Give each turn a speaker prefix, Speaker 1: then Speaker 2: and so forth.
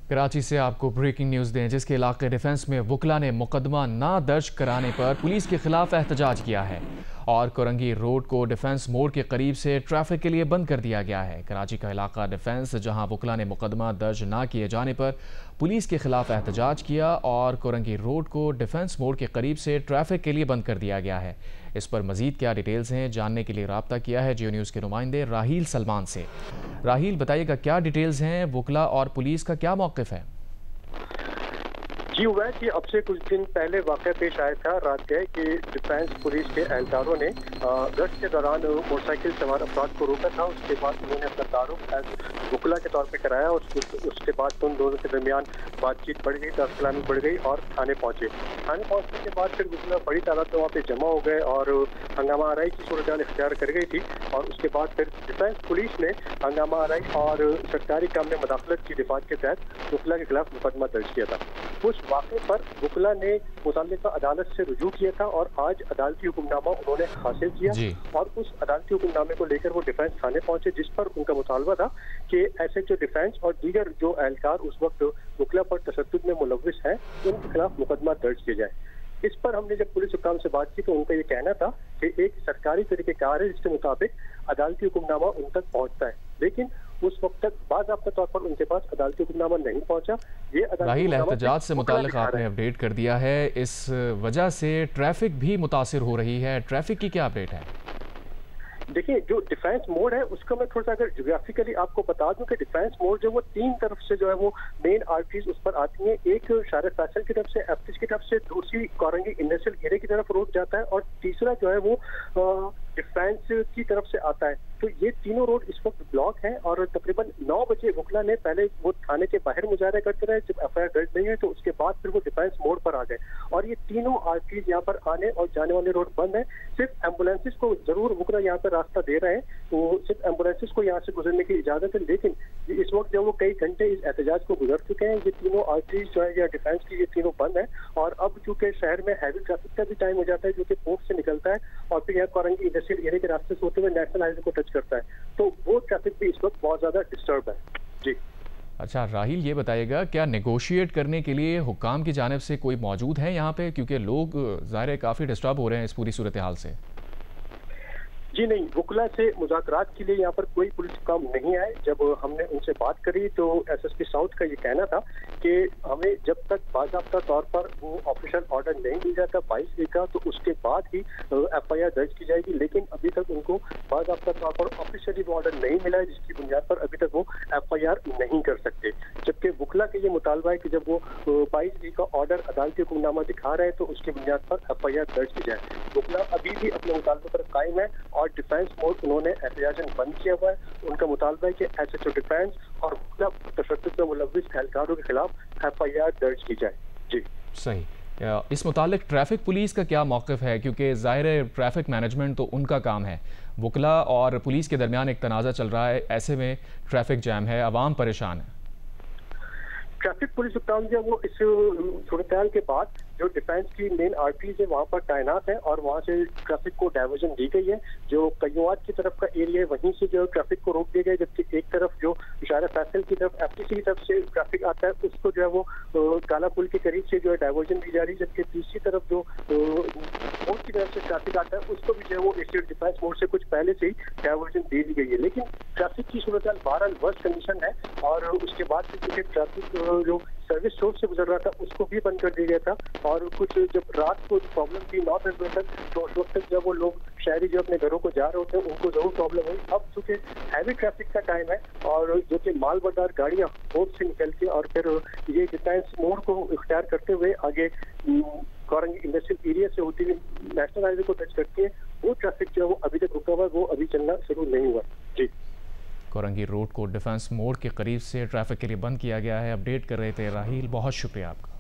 Speaker 1: कराची से आपको breaking news दें, जिसके इलाके डिफेंस में वकला ने मुकदमा ना दर्ज कराने पर पुलिस के खिलाफ एहतजाज किया है और कोरंगी रोड को डिफेंस मोड़ के करीब से ट्रैफिक के लिए बंद कर दिया गया है। कराची का इलाका डिफेंस, जहां वकला ने मुकदमा दर्ज ना किए जाने पर पुलिस के खिलाफ एहतजाज किया और कोरंगी रोड को डिफेंस मोड़ के करीब से ट्रैफिक के लिए बंद कर दिया गया है। इस पर मजीद क्या डिटेल्स हैं, जानने के लिए रब्ता किया है जियो न्यूज़ के नुमाइंदे राहील सलमान से। राहील, बताइएगा क्या डिटेल्स हैं, वकला और पुलिस का क्या मौक़िफ़ है?
Speaker 2: जी हुआ है कि अब से कुछ दिन पहले वाक़या पेश आया था रात गए कि डिफेंस पुलिस के एहलकारों ने गश्त के दौरान मोटरसाइकिल सवार अफराद को रोका था। उसके बाद उन्होंने अपना तारुफ वकला के तौर पे कराया और उसके बाद उन दोनों के दरमियान बातचीत बढ़ गई, दस्तकलामी बढ़ गई और थाने पहुंचे। थाने पहुंचने के बाद फिर वकला बड़ी तादाद में वहाँ पे जमा हो गए और हंगामा आराई की सूरत इख्तियार कर गई थी और उसके बाद फिर डिफेंस पुलिस ने हंगामा आराई और सरकारी काम में मदाखलत की दिफात के तहत वकला के खिलाफ मुकदमा दर्ज किया था। उस वाक़े पर वकला ने मुतल्लिका अदालत से रुजू किया था और आज अदालती हुक्मनामा उन्होंने हासिल किया और उस अदालती हुक्मनामे को लेकर वो डिफेंस थाने पहुंचे, जिस पर उनका मुतालबा था कि ऐसे जो डिफेंस और दीगर जो एहलकार उस वक्त वकला पर तशद्दुद में मुलव्विस है उनके खिलाफ मुकदमा दर्ज किया जाए। इस पर हमने जब पुलिस हुक्काम से बात की तो उनका ये कहना था कि एक सरकारी तरीक़ेकार है जिसके मुताबिक अदालती हुक्मनामा उन तक पहुंचता है, लेकिन उस वक्त तक बाज़ाब्ता तौर पर उनके पास अदालती हुक्मनामा नहीं पहुंचा। ये
Speaker 1: राहील, एहतजाज से मुताल्लिक़ आपने अपडेट कर दिया है, इस वजह से ट्रैफिक भी मुतासिर हो रही है। ट्रैफिक की क्या अपडेट है?
Speaker 2: देखिए, जो डिफेंस मोड है उसका मैं थोड़ा सा अगर ज्योग्राफिकली आपको बता दूं कि डिफेंस मोड जो वो तीन तरफ से जो है वो मेन आर्टरीज उस पर आती हैं। एक शारे फैसल की तरफ से, एफटिस की तरफ से, दूसरी कोरंगी इंडस्ट्रियल एरिया की तरफ रोड जाता है और तीसरा जो है वो डिफेंस की तरफ से आता है। तो ये तीनों रोड इस वक्त ब्लॉक है और तकरीबन 9 बजे वकला ने पहले वो थाने के बाहर मुजाहरा करते रहे, जब एफआईआर दर्ज नहीं हुई तो उसके बाद फिर वो डिफेंस मोड पर आ गए और ये तीनों आर्टरीज यहाँ पर आने और जाने वाले रोड बंद है। सिर्फ एम्बुलेंसेज को जरूर वकला यहाँ पर रास्ता दे रहे हैं, तो सिर्फ एम्बुलेंसेज को यहाँ से गुजरने की इजाजत है, लेकिन इस वक्त जब वो कई घंटे इस एहतजाज को गुजर चुके हैं, ये तीनों आर्टरीज जो है या डिफेंस की ये तीनों बंद है और अब चूंकि शहर में हैवी ट्रैफिक का भी टाइम हो जाता है जो कि पोर्ट से निकलता है और फिर यहाँ कोरंगी इंडस्ट्रियल एरिया के रास्ते से होते हुए नेशनल हाईवे को टच करता है, तो वो ट्रैफिक भी इस वक्त बहुत ज्यादा डिस्टर्ब है। जी
Speaker 1: अच्छा राहील, ये बताइएगा क्या नेगोशिएट करने के लिए हुक्काम की जानिब से कोई मौजूद है यहाँ पे, क्योंकि लोग ज़ाहिर है काफ़ी डिस्टर्ब हो रहे हैं इस पूरी सूरत हाल से?
Speaker 2: जी नहीं, वकला से मुज़ाकरात के लिए यहाँ पर कोई पुलिस हुक्काम नहीं आए। जब हमने उनसे बात करी तो एसएसपी साउथ का ये कहना था कि हमें जब तक बाज़ाब्ता तौर पर वो ऑफिशियल ऑर्डर नहीं मिल जाता 22A का तो उसके बाद ही एफआईआर दर्ज की जाएगी, लेकिन अभी तक उनको बाज़ाब्ता तौर पर ऑफिशियली वो ऑर्डर नहीं मिला है जिसकी बुनियाद पर अभी तक वो एफआईआर नहीं कर सकते। जबकि वकला का ये मुतालबा है कि जब वो 22A का ऑर्डर अदालती हुक्मनामा दिखा रहे हैं तो उसकी बुनियाद पर एफआईआर दर्ज की जाए। वकला अभी भी अपने मुतालबे पर कायम है और डिफेंस मोड उन्होंने एहतजाजन बंद किया हुआ है। उनका मुतालबा है कि एसएचओ डिफेंस और तशद्दुद में मुलव्विस एहलकारों के खिलाफ एफआईआर दर्ज की जाए। जी
Speaker 1: सही। इस मुतालिक ट्रैफिक पुलिस का क्या मौक़िफ़ है, क्योंकि ज़ाहिर है ट्रैफिक मैनेजमेंट तो उनका काम है, वकला और पुलिस के दरमियान एक तनाज़ा चल रहा है, ऐसे में ट्रैफिक जैम है, आवाम परेशान है।
Speaker 2: ट्रैफिक पुलिस हुक्काम जो वो इस सूरत के बाद जो डिफेंस की मेन आर्टरीज है वहाँ पर तैनात है और वहाँ से ट्रैफिक को डाइवर्जन दी गई है। जो कयूआत की तरफ का एरिया है वहीं से जो ट्रैफिक को रोक दिया गया, जबकि एक तरफ जो इशारा फैसल की तरफ एफटीसी की तरफ से ट्रैफिक आता है उसको जो है वो काला पुल के करीब से जो है डाइवर्जन दी जा रही है, जबकि तीसरी तरफ जो मोड की तरफ से ट्रैफिक आता है उसको भी जो है वो स्टेट डिफेंस मोड से कुछ पहले से ही डाइवर्जन दे दी गई है। लेकिन ट्रैफिक की सूरत बहरहाल वर्स्ट कंडीशन है और उसके बाद से ट्रैफिक जो सर्विस रोड से गुजर रहा था उसको भी बंद कर दिया गया था और कुछ जब रात को प्रॉब्लम थी 9 बजे तक तो उस वक्त तक जब वो लोग शहरी जो अपने घरों को जा रहे होते हैं उनको जरूर प्रॉब्लम हुई। अब चूंकि हैवी ट्रैफिक का टाइम है और जो कि माल बर्दार गाड़ियां पोर्ट से निकल के और फिर ये डिफेंस मोड को इख्तियार करते हुए आगे कोरंगी इंडस्ट्रियल एरिया से होती हुई नेशनल हाईवे को टच करती है, वो ट्रैफिक जो है वो अभी तक रुका हुआ है, वो अभी चलना शुरू नहीं हुआ। जी
Speaker 1: कोरंगी रोड को डिफेंस मोड़ के करीब से ट्रैफिक के लिए बंद किया गया है। अपडेट कर रहे थे राहील, बहुत शुक्रिया आपका।